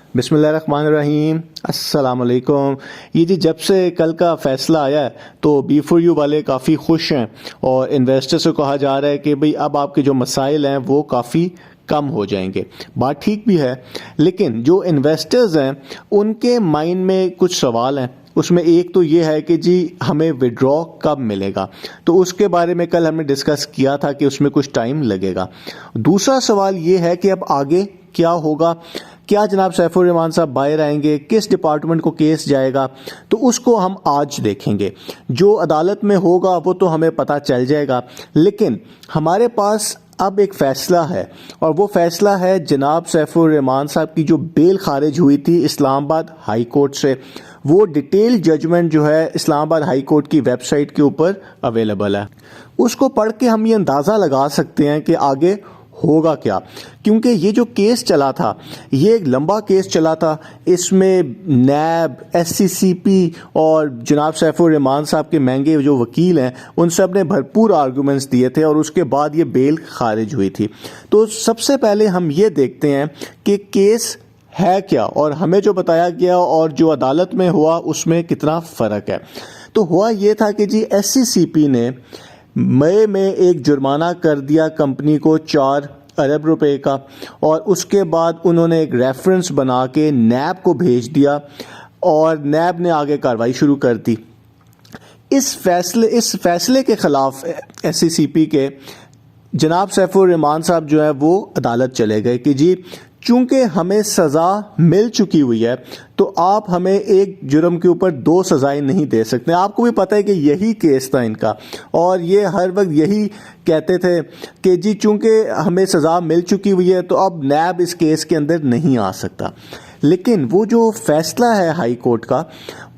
बिस्मिल्लाहिर्रहमानिर्रहीम, अस्सलाम वालेकुम। ये जी जब से कल का फ़ैसला आया है तो B4U वाले काफ़ी खुश हैं और इन्वेस्टर्स को कहा जा रहा है कि भाई अब आपके जो मसाइल हैं वो काफ़ी कम हो जाएंगे। बात ठीक भी है, लेकिन जो इन्वेस्टर्स हैं उनके माइंड में कुछ सवाल हैं। उसमें एक तो ये है कि जी हमें विड्रॉ कब मिलेगा, तो उसके बारे में कल हमने डिस्कस किया था कि उसमें कुछ टाइम लगेगा। दूसरा सवाल ये है कि अब आगे क्या होगा, क्या जनाब सैफुर रहमान साहब बाहर आएंगे, किस डिपार्टमेंट को केस जाएगा, तो उसको हम आज देखेंगे। जो अदालत में होगा वो तो हमें पता चल जाएगा, लेकिन हमारे पास अब एक फ़ैसला है और वो फ़ैसला है जनाब सैफुर रहमान साहब की जो बेल खारिज हुई थी इस्लामाबाद हाई कोर्ट से। वो डिटेल जजमेंट जो है इस्लामाबाद हाई कोर्ट की वेबसाइट के ऊपर अवेलेबल है। उसको पढ़ के हम ये अंदाज़ा लगा सकते हैं कि आगे होगा क्या, क्योंकि ये जो केस चला था ये एक लंबा केस चला था। इसमें नैब, SCCP और जनाब सैफुर रहमान साहब के महंगे जो वकील हैं उन सब ने भरपूर आर्गूमेंट्स दिए थे और उसके बाद ये बेल खारिज हुई थी। तो सबसे पहले हम ये देखते हैं कि केस है क्या और हमें जो बताया गया और जो अदालत में हुआ उसमें कितना फ़र्क है। तो हुआ ये था कि जी SCCP ने मई में एक जुर्माना कर दिया कंपनी को 4 अरब रुपए का, और उसके बाद उन्होंने एक रेफरेंस बना के नैब को भेज दिया और नैब ने आगे कार्रवाई शुरू कर दी। इस फैसले के खिलाफ SCCP के जनाब सैफुर रहमान साहब जो है वो अदालत चले गए कि जी चूंकि हमें सज़ा मिल चुकी हुई है तो आप हमें एक जुर्म के ऊपर 2 सज़ाएं नहीं दे सकते। आपको भी पता है कि यही केस था इनका और ये हर वक्त यही कहते थे कि जी चूंकि हमें सज़ा मिल चुकी हुई है तो अब नैब इस केस के अंदर नहीं आ सकता। लेकिन वो जो फैसला है हाई कोर्ट का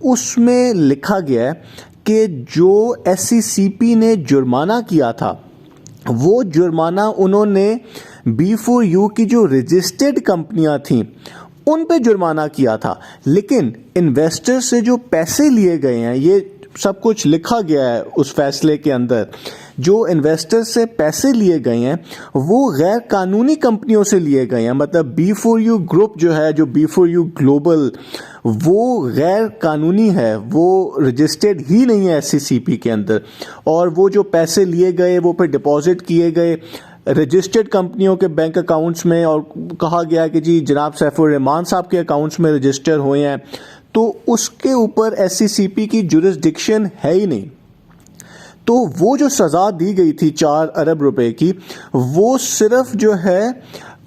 उसमें लिखा गया है कि जो SCCP ने जुर्माना किया था वो जुर्माना उन्होंने B4U की जो रजिस्टर्ड कंपनियां थीं उन पे जुर्माना किया था, लेकिन इन्वेस्टर से जो पैसे लिए गए हैं ये सब कुछ लिखा गया है उस फैसले के अंदर। जो इन्वेस्टर से पैसे लिए गए हैं वो गैर कानूनी कंपनियों से लिए गए हैं। मतलब B4U ग्रुप जो है, जो B4U ग्लोबल, वो गैर कानूनी है, वो रजिस्टर्ड ही नहीं है SCCP के अंदर। और वो जो पैसे लिए गए वो फिर डिपॉजिट किए गए रजिस्टर्ड कंपनियों के बैंक अकाउंट्स में और कहा गया कि जी जनाब सैफुर रहमान साहब के अकाउंट्स में रजिस्टर हुए हैं, तो उसके ऊपर SCCP की जुरिस्डिक्शन है ही नहीं। तो वो जो सज़ा दी गई थी 4 अरब रुपए की, वो सिर्फ जो है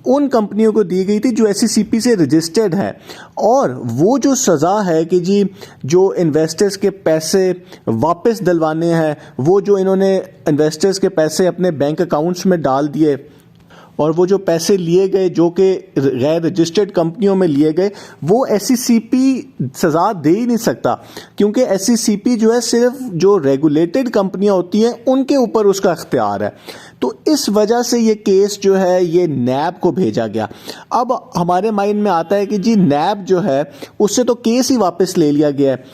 उन कंपनियों को दी गई थी जो SCCP से रजिस्टर्ड है। और वो जो सज़ा है कि जी जो इन्वेस्टर्स के पैसे वापस दिलवाने हैं, वो जो इन्होंने इन्वेस्टर्स के पैसे अपने बैंक अकाउंट्स में डाल दिए और वो जो पैसे लिए गए जो कि गैर रजिस्टर्ड कंपनियों में लिए गए, वो SCCP सज़ा दे ही नहीं सकता, क्योंकि SCCP जो है सिर्फ जो रेगुलेटेड कंपनियां होती हैं उनके ऊपर उसका इख्तियार है। तो इस वजह से ये केस जो है ये नैब को भेजा गया। अब हमारे माइंड में आता है कि जी नैब जो है उससे तो केस ही वापस ले लिया गया है,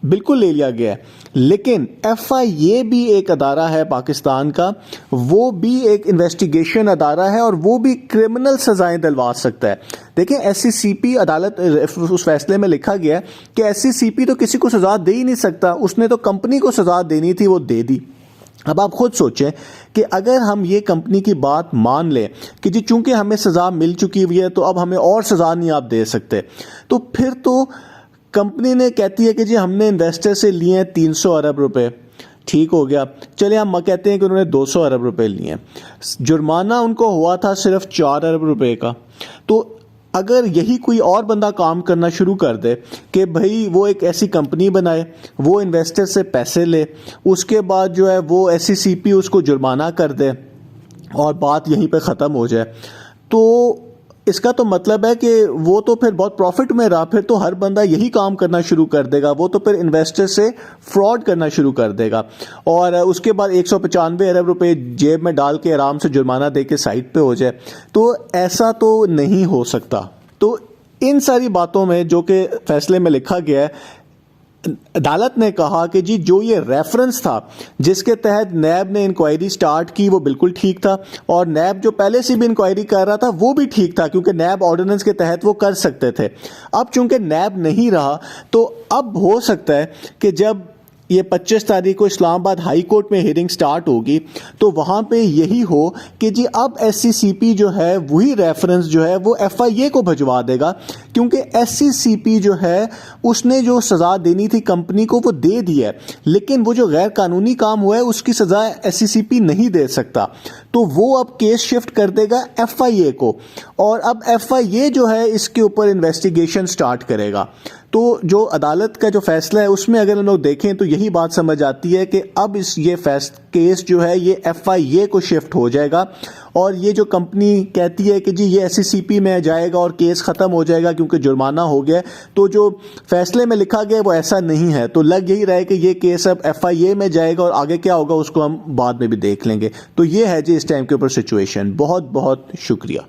बिल्कुल ले लिया गया है, लेकिन FIA भी एक अदारा है पाकिस्तान का, वो भी एक इन्वेस्टिगेशन अदारा है और वो भी क्रिमिनल सज़ाएं दिलवा सकता है। देखिए SCCP अदालत उस फैसले में लिखा गया है कि SCCP तो किसी को सज़ा दे ही नहीं सकता, उसने तो कंपनी को सज़ा देनी थी, वो दे दी। अब आप खुद सोचें कि अगर हम ये कंपनी की बात मान लें कि जी चूंकि हमें सज़ा मिल चुकी हुई है तो अब हमें और सज़ा नहीं आप दे सकते, तो फिर तो कंपनी ने कहती है कि जी हमने इन्वेस्टर से लिए हैं 300 अरब रुपए, ठीक हो गया, चले हम कहते हैं कि उन्होंने 200 अरब रुपए लिए हैं, जुर्माना उनको हुआ था सिर्फ 4 अरब रुपए का। तो अगर यही कोई और बंदा काम करना शुरू कर दे कि भाई वो एक ऐसी कंपनी बनाए, वो इन्वेस्टर से पैसे ले, उसके बाद जो है वो SCCP उसको जुर्माना कर दे और बात यहीं पे ख़त्म हो जाए, तो इसका तो मतलब है कि वो तो फिर बहुत प्रॉफिट में रहा, फिर तो हर बंदा यही काम करना शुरू कर देगा, वो तो फिर इन्वेस्टर से फ्रॉड करना शुरू कर देगा और उसके बाद 195 अरब रुपए जेब में डाल के आराम से जुर्माना दे के साइड पे हो जाए। तो ऐसा तो नहीं हो सकता। तो इन सारी बातों में जो कि फैसले में लिखा गया है, अदालत ने कहा कि जी जो ये रेफरेंस था जिसके तहत नैब ने इंक्वायरी स्टार्ट की वो बिल्कुल ठीक था, और नैब जो पहले से भी इंक्वायरी कर रहा था वो भी ठीक था, क्योंकि नैब ऑर्डिनेंस के तहत वो कर सकते थे। अब चूंकि नैब नहीं रहा तो अब हो सकता है कि जब ये 25 तारीख को इस्लामाबाद हाई कोर्ट में हियरिंग स्टार्ट होगी तो वहाँ पे यही हो कि जी अब SCCP जो है वही रेफरेंस जो है वो FIA को भिजवा देगा, क्योंकि SCCP जो है उसने जो सज़ा देनी थी कंपनी को वो दे दी है, लेकिन वो जो गैर कानूनी काम हुआ है उसकी सज़ा SCCP नहीं दे सकता, तो वो अब केस शिफ्ट कर देगा FIA को, और अब FIA जो है इसके ऊपर इन्वेस्टिगेशन स्टार्ट करेगा। तो जो अदालत का जो फैसला है उसमें अगर हम लोग देखें तो यही बात समझ आती है कि अब ये केस जो है ये FIA को शिफ्ट हो जाएगा, और ये जो कंपनी कहती है कि जी ये SCCP में जाएगा और केस ख़त्म हो जाएगा क्योंकि जुर्माना हो गया, तो जो फैसले में लिखा गया वो ऐसा नहीं है। तो लग यही रहा है कि ये केस अब FIA में जाएगा और आगे क्या होगा उसको हम बाद में भी देख लेंगे। तो ये है जी इस टाइम के ऊपर सिचुएशन। बहुत बहुत शुक्रिया।